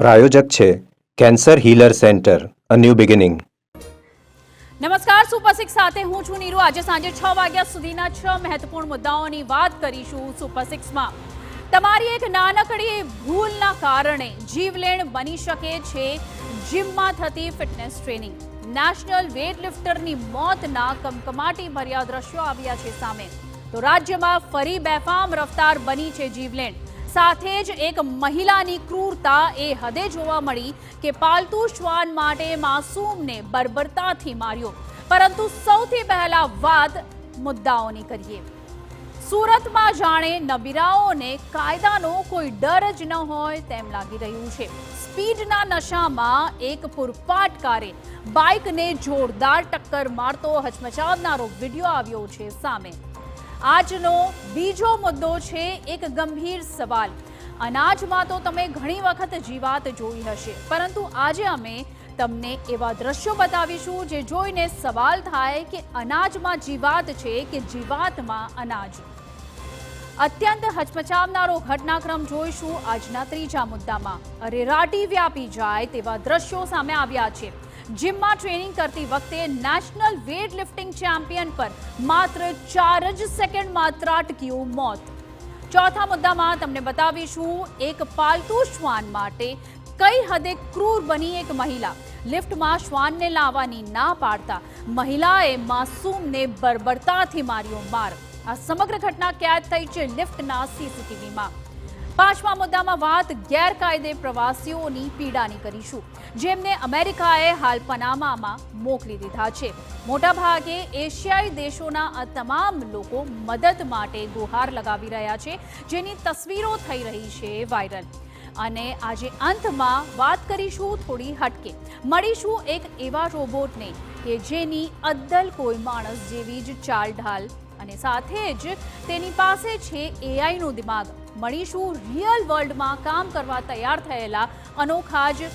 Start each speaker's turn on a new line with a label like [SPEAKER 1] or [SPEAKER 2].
[SPEAKER 1] પ્રાયોજક છે cancer healer centre a new beginning.
[SPEAKER 2] નમસ્કાર, super six સાથે હું છું નીરુ। આજે સાંજે 6 વાગ્યા સુધીના 6 મહત્વપૂર્ણ મુદ્દાઓની વાત કરીશું સુપર સિક્સમાં। તમારી એક નાનકડી ભૂલના કારણે જીવલેણ બની શકે છે જીમમાં થતી ફિટનેસ ટ્રેનિંગ। નેશનલ વેઇટલિફ્ટરની મોતના કમકમાટી ભર્યા દ્રશ્યો આવ્યા છે સામે। તો રાજ્યમાં ફરી બેફામ રફતાર બની છે જીવલેણ। સાથે જ એક મહિલાની ક્રૂરતા એ હદે જોવા મળી કે પાલતુ શ્વાન માટે માસૂમને બર્બરતાથી માર્યો। પરંતુ સૌથી પહેલા વાત મુદ્દાઓની કરીએ। સુરતમાં જાણે નબીરાઓને કાયદાનો કોઈ ડર જ ન હોય તેમ લાગી રહ્યું છે। સ્પીડના નશામાં એક પૂરપાટકારે બાઇકને જોરદાર ટક્કર મારતો હચમચાવનારો વિડીયો આવ્યો છે સામે। આજનો બીજો મુદ્દો છે એક ગંભીર સવાલ। અનાજમાં તો તમે ઘણી વખત જીવાત જોઈ હશે, પરંતુ આજે અમે તમને એવા દ્રશ્યો બતાવીશું જે જોઈને સવાલ થાય કે અનાજમાં જીવાત છે કે જીવાતમાં અનાજ। અત્યંત હચમચાવનારો ઘટનાક્રમ જોઈશું આજના ત્રીજા મુદ્દામાં। અરેરાટી વ્યાપી જાય તેવા દ્રશ્યો સામે આવ્યા છે। जिमમાં ટ્રેનિંગ કરતી વખતે નેશનલ વેઇટ લિફ્ટિંગ ચેમ્પિયન પર માત્ર 4 જ સેકન્ડમાં ત્રાટક્યું મોત। ચોથા મુદ્દામાં તમને બતાવીશું એક પાલતુ શ્વાન માટે કઈ હદે ક્રૂર બની એક મહિલા। લિફ્ટમાં શ્વાનને લાવવાની ના પાડતા મહિલાએ માસૂમને બર્બરતાથી માર્યો માર। આ સમગ્ર ઘટના કેદ થઈ છે લિફ્ટના સીસીટીવીમાં। પાંચમા મુદ્દામાં વાત ગેરકાયદે પ્રવાસીઓની પીડાની કરીશું, જેમને અમેરિકાએ હાલ પનામામાં મોકલી દીધા છે। મોટાભાગે એશિયાઈ દેશોના આ તમામ લોકો મદદ માટે ગુહાર લગાવી રહ્યા છે, જેની તસવીરો થઈ રહી છે વાયરલ। અને આજે અંતમાં વાત કરીશું થોડી હટકે। મળીશું એક એવા રોબોટને કે જેની અદ્દલ કોઈ માણસ જેવી જ ચાલ ઢાલ અને સાથે જ તેની પાસે છે એઆઈનું દિમાગ। મળીશું રિયલ વર્લ્ડમાં કામ કરવા તૈયાર થયેલા અનોખા જ